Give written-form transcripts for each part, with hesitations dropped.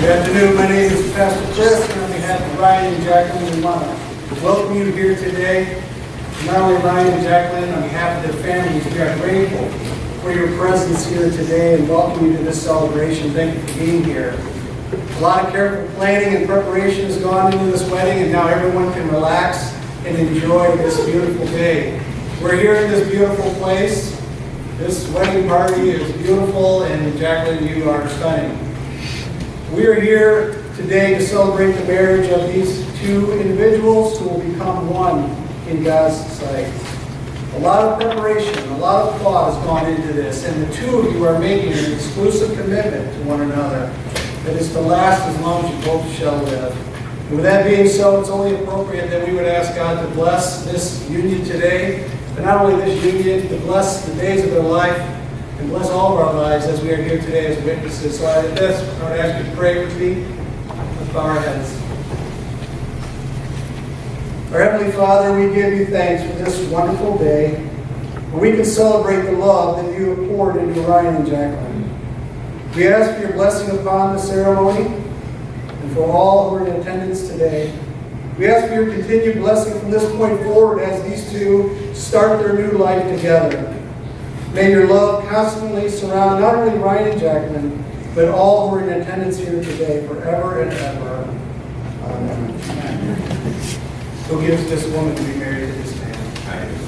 Good afternoon. My name is Pastor Chris, and on behalf of Ryan and Jaclyn, we want to welcome you here today. Not only Ryan and Jaclyn, on behalf of their families, we are grateful for your presence here today and welcome you to this celebration. Thank you for being here. A lot of careful planning and preparation has gone into this wedding, and now everyone can relax and enjoy this beautiful day. We're here in this beautiful place. This wedding party is beautiful, and Jaclyn, you are stunning. We are here today to celebrate the marriage of these two individuals who will become one in God's sight. A lot of preparation, a lot of thought has gone into this, and the two of you are making an exclusive commitment to one another that is to last as long as you both shall live. And with that being so, it's only appropriate that we would ask God to bless this union today, but not only this union, to bless the days of their life, and bless all of our lives as we are here today as witnesses. So I would ask you to pray with me. Let's bow our heads. Our Heavenly Father, we give you thanks for this wonderful day, where we can celebrate the love that you have poured into Ryan and Jaclyn. We ask for your blessing upon the ceremony and for all who are in attendance today. We ask for your continued blessing from this point forward as these two start their new life together. May your love constantly surround not only Ryan and Jaclyn, but all who are in attendance here today forever and ever. Amen. Who gives this woman to be married to this man? I do.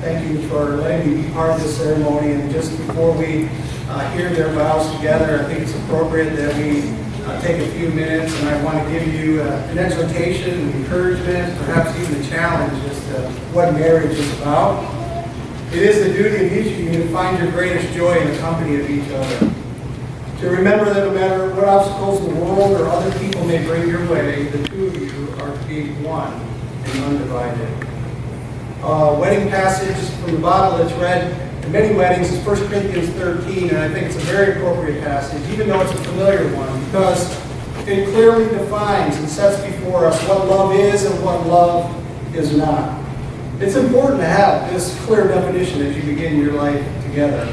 Thank you for letting me be part of this ceremony. And just before we hear their vows together, I think it's appropriate that we take a few minutes, and I want to give you an exhortation, an encouragement, perhaps even a challenge as to what marriage is about. It is the duty of each of you to find your greatest joy in the company of each other. To remember that no matter what obstacles the world or other people may bring your way, the two of you are to be one and undivided. Wedding passage from the Bible that's read in many weddings is 1 Corinthians 13, and I think it's a very appropriate passage, even though it's a familiar one, because it clearly defines and sets before us what love is and what love is not. It's important to have this clear definition as you begin your life together.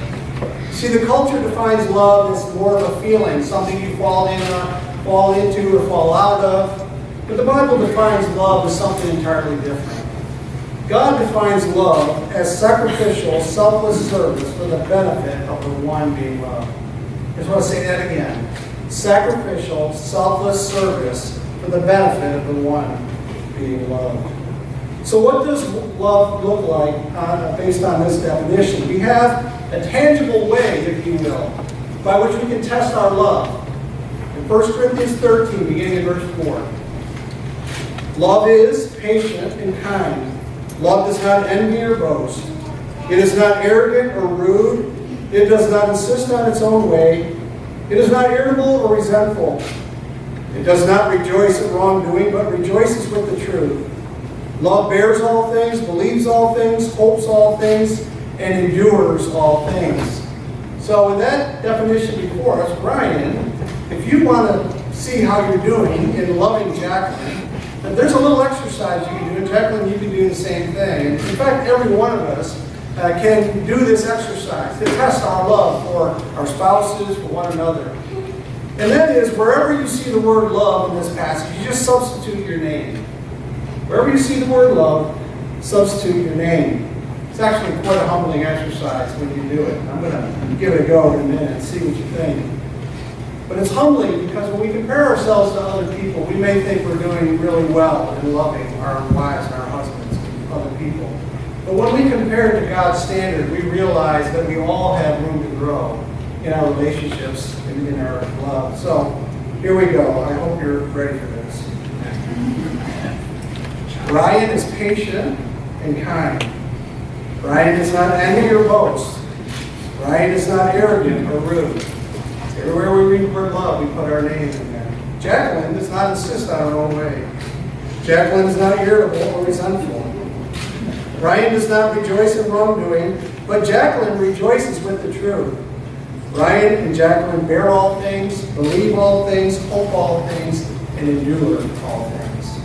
See, the culture defines love as more of a feeling, something you fall into or fall out of, but the Bible defines love as something entirely different. God defines love as sacrificial, selfless service for the benefit of the one being loved. I just want to say that again. Sacrificial, selfless service for the benefit of the one being loved. So what does love look like based on this definition? We have a tangible way, if you will, by which we can test our love. In 1 Corinthians 13, beginning in verse 4. Love is patient and kind. Love does not envy or boast. It is not arrogant or rude. It does not insist on its own way. It is not irritable or resentful. It does not rejoice at wrongdoing, but rejoices with the truth. Love bears all things, believes all things, hopes all things, and endures all things. So with that definition before us, Ryan, if you want to see how you're doing in loving Jaclyn, there's a little exercise you can do. Jaclyn, you can do the same thing. In fact, every one of us can do this exercise to test our love for our spouses, for one another. And that is, wherever you see the word love in this passage, you just substitute your name. Wherever you see the word love, substitute your name. It's actually quite a humbling exercise when you do it. I'm going to give it a go in a minute and see what you think. But it's humbling because when we compare ourselves to other people, we may think we're doing really well in loving our wives and our husbands and other people. But when we compare it to God's standard, we realize that we all have room to grow in our relationships and in our love. So here we go. I hope you're ready for this. Ryan is patient and kind. Ryan does not envy or boast. Ryan is not arrogant or rude. Everywhere we read the word love, we put our names in there. Jaclyn does not insist on her own way. Jaclyn is not irritable or resentful. Ryan does not rejoice in wrongdoing, but Jaclyn rejoices with the truth. Ryan and Jaclyn bear all things, believe all things, hope all things, and endure all things.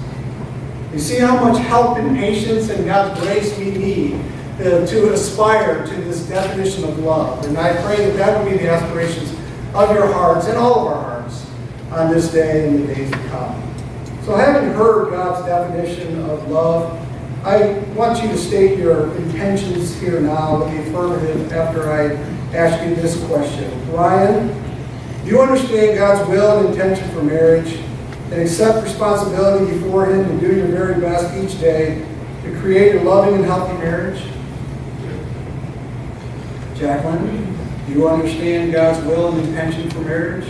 You see how much help and patience and God's grace we need to aspire to this definition of love. And I pray that that would be the aspirations of your hearts and all of our hearts on this day and the days to come. So having heard God's definition of love, I want you to state your intentions here now in the affirmative after I ask you this question. Ryan, do you understand God's will and intention for marriage and accept responsibility before Him to do your very best each day to create a loving and healthy marriage? Jaclyn, do you understand God's will and intention for marriage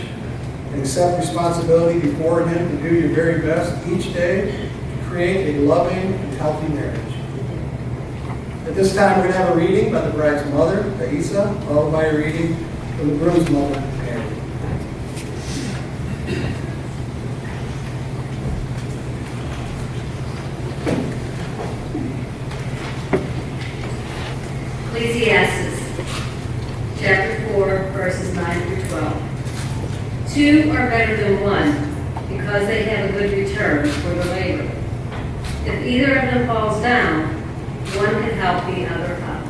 and accept responsibility before Him to do your very best each day to create a loving and healthy marriage? At this time, we're going to have a reading by the bride's mother, Thaisa, followed by a reading from the groom's mother, Mary. Ecclesiastes, chapter 4, verses 9 through 12. Two are better than one, because they have a good return for the labor. If either of them falls down, one can help the other up.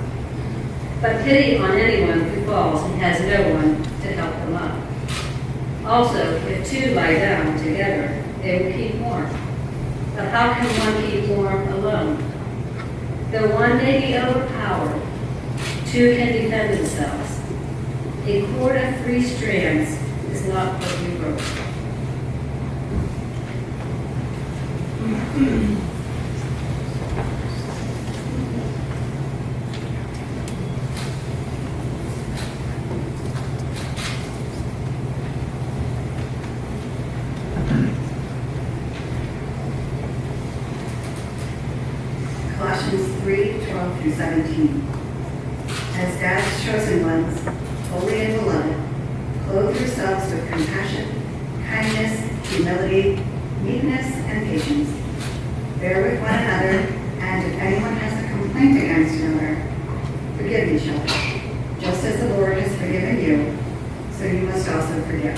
But pity on anyone who falls and has no one to help them up. Also, if two lie down together, they will keep warm. But how can one keep warm alone? Though one may be overpowered, two can defend themselves. A cord of 3 strands is not what you broke. Colossians 3:12 through 17. As God's chosen ones, holy and beloved, clothe yourselves with compassion, kindness, humility, meekness, and patience. Bear with one another, and if anyone has a complaint against another, forgive each other. Just as the Lord has forgiven you, so you must also forgive.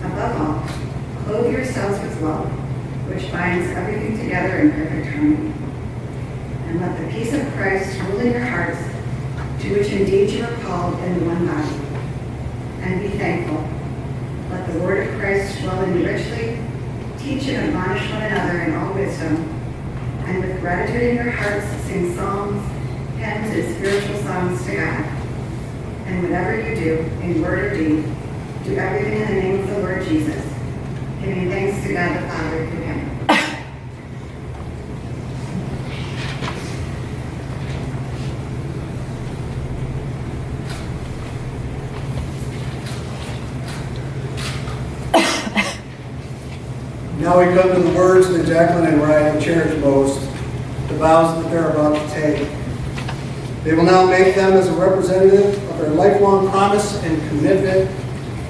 Above all, clothe yourselves with love, which binds everything together in perfect harmony. And let the peace of Christ rule in your hearts, to which indeed you are called in the one body. And be thankful. Let the word of Christ dwell in you richly. Teach and admonish one another in all wisdom. And with gratitude in your hearts, sing psalms, hymns, and spiritual songs to God. And whatever you do, in word or deed, do everything in the name of the Lord Jesus, giving thanks to God the Father through Him. Now we come to the words that Jaclyn and Ryan cherish most, the vows that they're about to take. They will now make them as a representative of their lifelong promise and commitment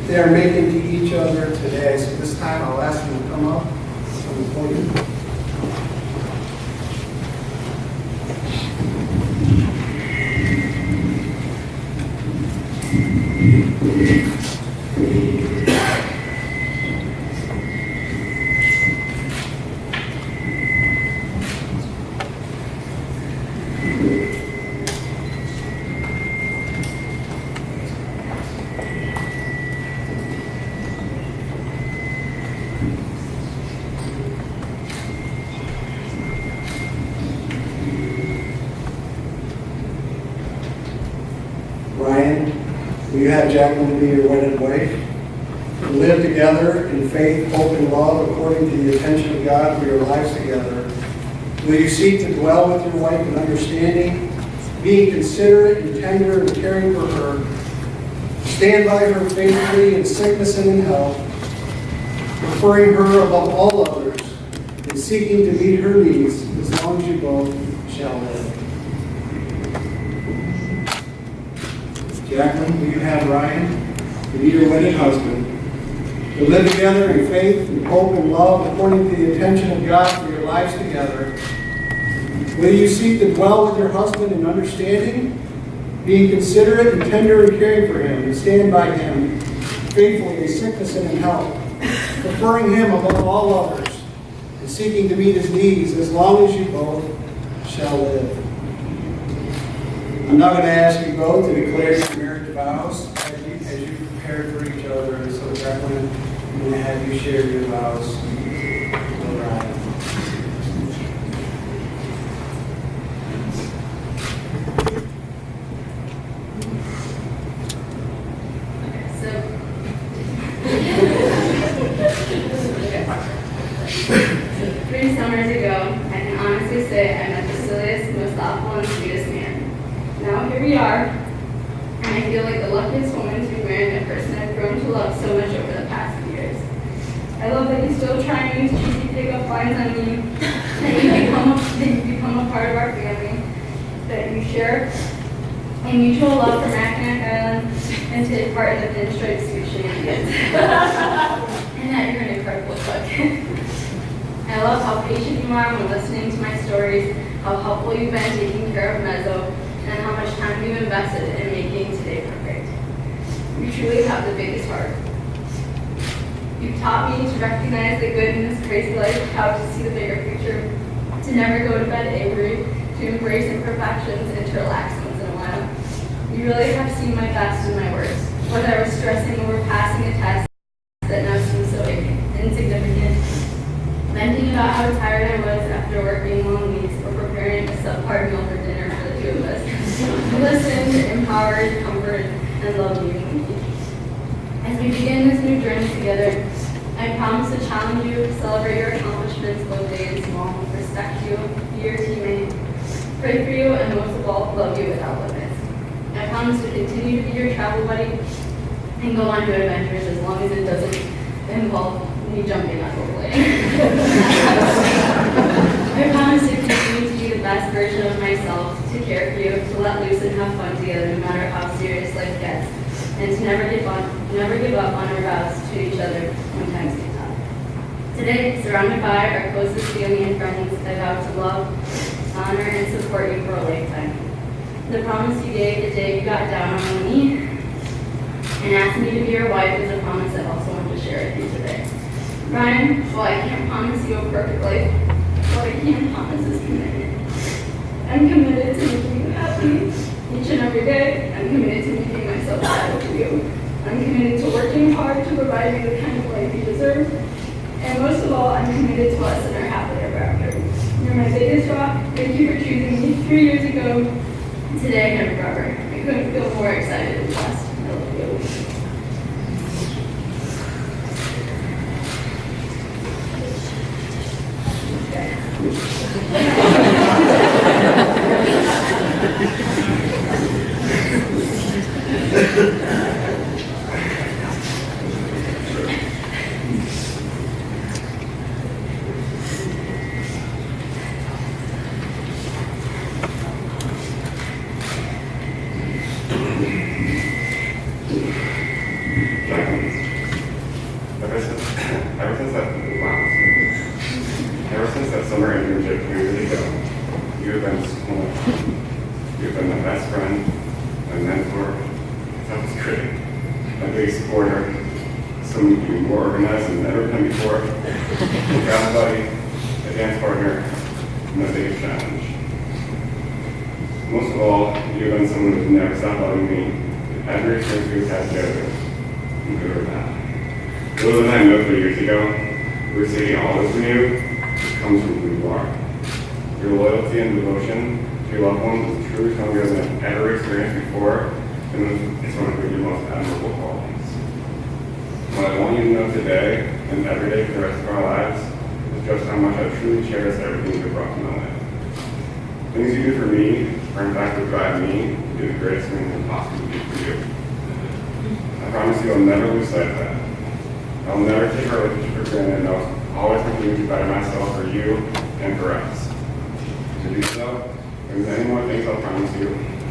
they are making to each other today. So this time I'll ask them to come up from the podium. Ryan, will you have Jaclyn to be your wedded wife? To live together in faith, hope, and love according to the intention of God for your lives together. Will you seek to dwell with your wife in understanding, being considerate and tender and caring for her, stand by her faithfully in sickness and in health, preferring her above all others, and seeking to meet her needs as long as you both shall live? Jaclyn, will you have Ryan to be your wedded husband, to live together in faith and hope and love according to the intention of God for your lives together? Will you seek to dwell with your husband in understanding, being considerate and tender and caring for him, and stand by him faithfully in sickness and in health, preferring him above all others, and seeking to meet his needs as long as you both shall live. I'm now going to ask you both to declare your marriage vows as you prepare for each other. And so, Jaclyn, I'm going to have you share your vows. All right. So 3 summers ago, I can honestly say I met the silliest, most thoughtful, and sweetest man. Now here we are, and I feel like the luckiest woman to be marrying a person I've grown to love so much over the past few years. I love that you still try and use cheesy pickup lines on me, that you become a part of our family, that you share a mutual love for Mackinac Island, and take part in the pinstripe suit shenanigans. And that you're an incredible cook. I love how patient you are when listening to my stories, how helpful you've been taking care of Mezzo, and how much time you've invested in making today perfect. You truly have the biggest heart. You've taught me to recognize the good in this crazy life, how to see the bigger picture, to never go to bed angry, to embrace imperfections, and to relax once in a while. You really have seen my best in my words, whether I was stressing over passing a test that now seems so insignificant, venting about how tired I was after working long weeks, or preparing a subpar meal for dinner for the 2 of us. Listened, empowered, comforted, and loved you. As we begin this new journey together, I promise to challenge you, celebrate your accomplishments both big and small, respect you, be your teammate, pray for you, and most of all, love you without limits. I promise to continue to be your travel buddy and go on to adventures as long as it doesn't involve me jumping on a plane. I promise to continue to be the best version of myself, to care for you, to let loose and have fun together no matter how serious life gets, and to never give up on our vows to each other when times get tough. Today, surrounded by our closest family and friends, I vow to love, honor, and support you for a lifetime. The promise you gave the day you got down on one knee and asked me to be your wife is a promise I also want to share with you today. Ryan, while I can't promise you a perfect life, what I can promise is commitment. I'm committed to making you happy each and every day. I'm committed to making myself happy for you. I'm committed to working hard to provide you the kind of life you deserve. And most of all, I'm committed to us and our happily ever after. You're my biggest rock. Thank you for choosing me 3 years ago, today, and forever. I couldn't feel more excited and blessed. I love you. Ever since that summer internship 3 years ago, you have been so much. You have been my best friend, my mentor, a toughest critic, my biggest supporter, someone who more organized than ever been before, a travel buddy, a dance partner, and my biggest challenge. Most of all, you have been someone who has never stopped loving me in every experience we've had together, good or bad. It wasn't I know 3 years ago. We're seeing all this new comes from who you are. Your loyalty and devotion to your loved ones is truly stronger than I've ever experienced before, and it's one of your most admirable qualities. What I want you to know today and every day for the rest of our lives is just how much I truly cherish everything you've brought to my life. Things you do for me are in fact what drive me to do the greatest thing I can possibly do for you. I promise you I'll never lose sight of that. I'll never take our relationship for granted, and I'll always continue to better myself for you and for us. To do so, there's many more things I'll promise you.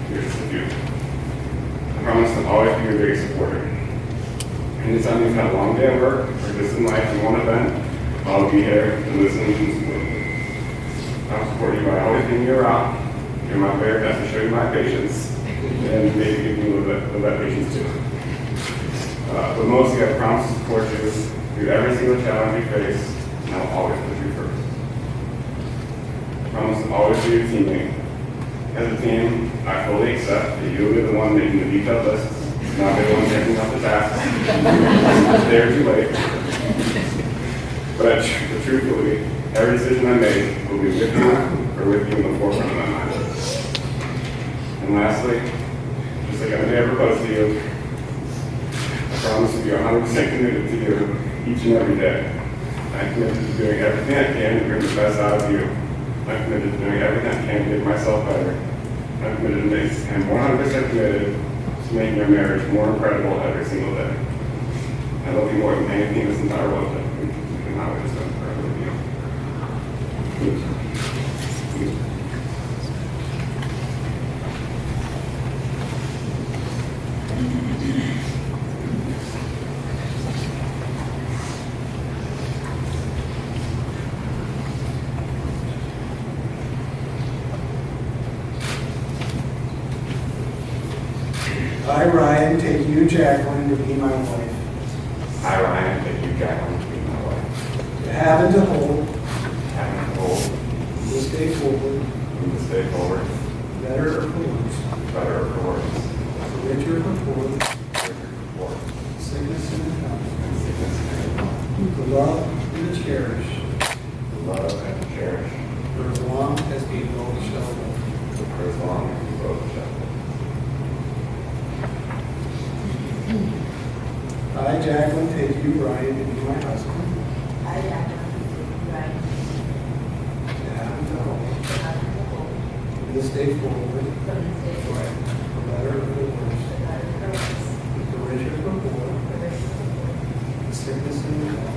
Here's just a few. I promise to always be your biggest supporter. Anytime you've had a long day at work or just in life you want to vent, I'll be here to listen and support you. I'll support you by always being your rock. You're my very best to show you my patience. and maybe give me a little bit of patience too. But mostly I promise to support you through every single challenge you face, and I'll always put you first. I promise to always be your teammate. As a team, I fully accept that you'll be the one making the detailed lists, not the one taking out the tasks. They're too late. But truthfully, every decision I make will be with you or with you in the forefront of my mind. And lastly, just like I never proposed to you, I promise to be 100% committed to you each and every day. I'm committed to doing everything I can to bring the best out of you. I'm committed to doing everything I can to make myself better. I'm committed to make, and 100% committed to making our marriage more incredible every single day. I love you more than anything in this entire world. And I would just spend forever with you. I, Ryan, take you, Jaclyn, to be my wife, I, Ryan, take you, Jaclyn, to be my wife. to have and to hold, Having a goal from this day forward, from this day forward, better or for worse, better or for worse, for richer or for poorer, richer or for sickness and health, and sickness and health, to love and to cherish, to love and to cherish, for as long as we both shall live. for as long as we both shall live. I, Jaclyn, take you, Ryan, to be my husband, I, Jaclyn, right, to have and to hold, have the whole, from this day forward, from this day forward, for better or for worse, the God of the rest, for richer or for poorer, the rest of the world, for sickness and health,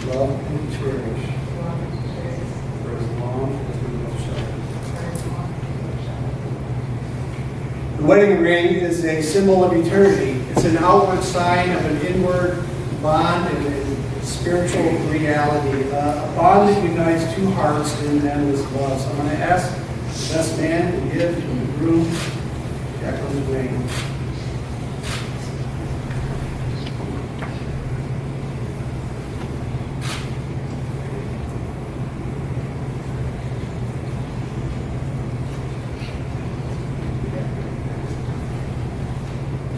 to love and to cherish, love and cherish, for as long as we both shall live. for as long as we shall live. The wedding ring is a symbol of eternity. It's an outward sign of an inward bond and a spiritual reality, a bond that unites two hearts in endless love. So I'm going to ask the best man to give the groom Jaclyn's ring.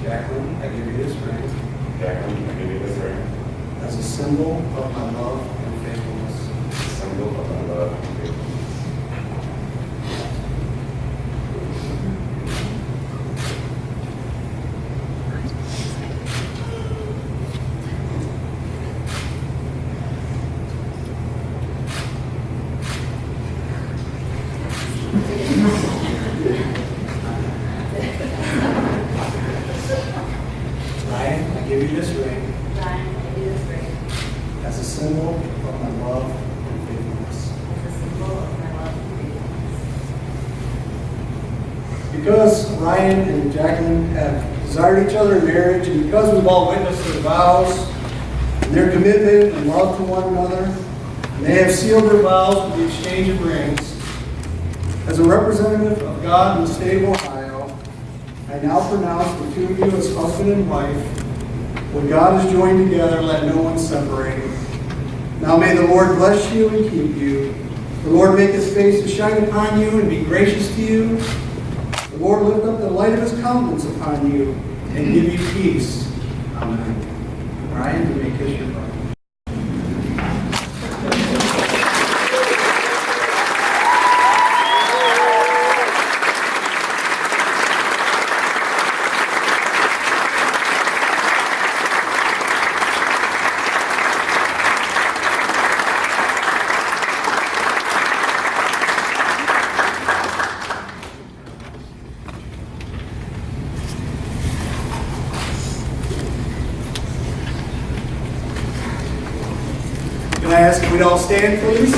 Jaclyn, I give you this ring Jaclyn, I give you this ring, as a symbol of my love and faithfulness. a symbol of my love and faithfulness. Ryan, I give you this ring Ryan, I do this ring as a symbol of my love and faithfulness. as a symbol of my love and faithfulness. Because Ryan and Jaclyn have desired each other in marriage, and because we've all witnessed their vows and their commitment and love to one another, and they have sealed their vows with the exchange of rings, as a representative of God in the state of Ohio, I now pronounce the two of you as husband and wife. What God has joined together, let no one separate. Now may the Lord bless you and keep you. The Lord make his face to shine upon you and be gracious to you. The Lord lift up the light of his countenance upon you and give you peace. Amen. Ryan, you may kiss your bride. Can I ask if we'd all stand, please?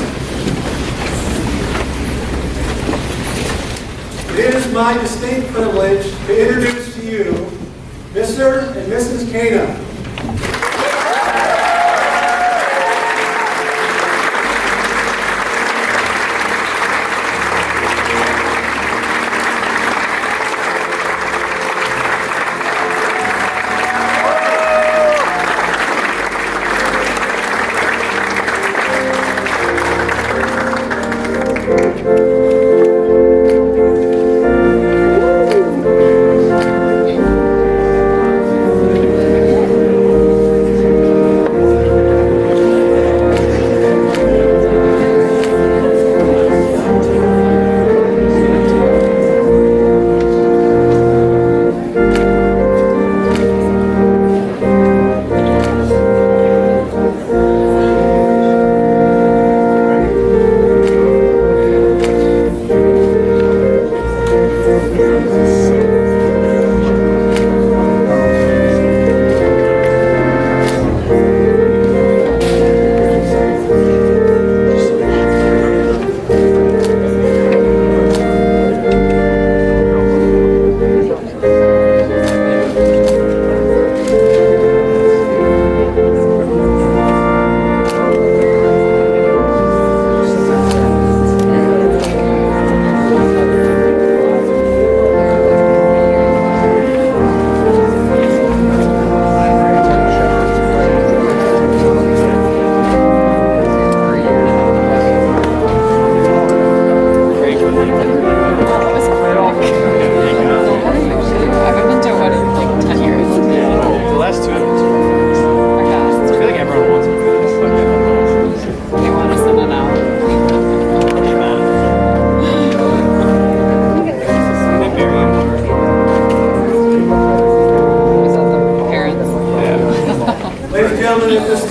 It is my distinct privilege to introduce to you Mr. and Mrs. Kana. that this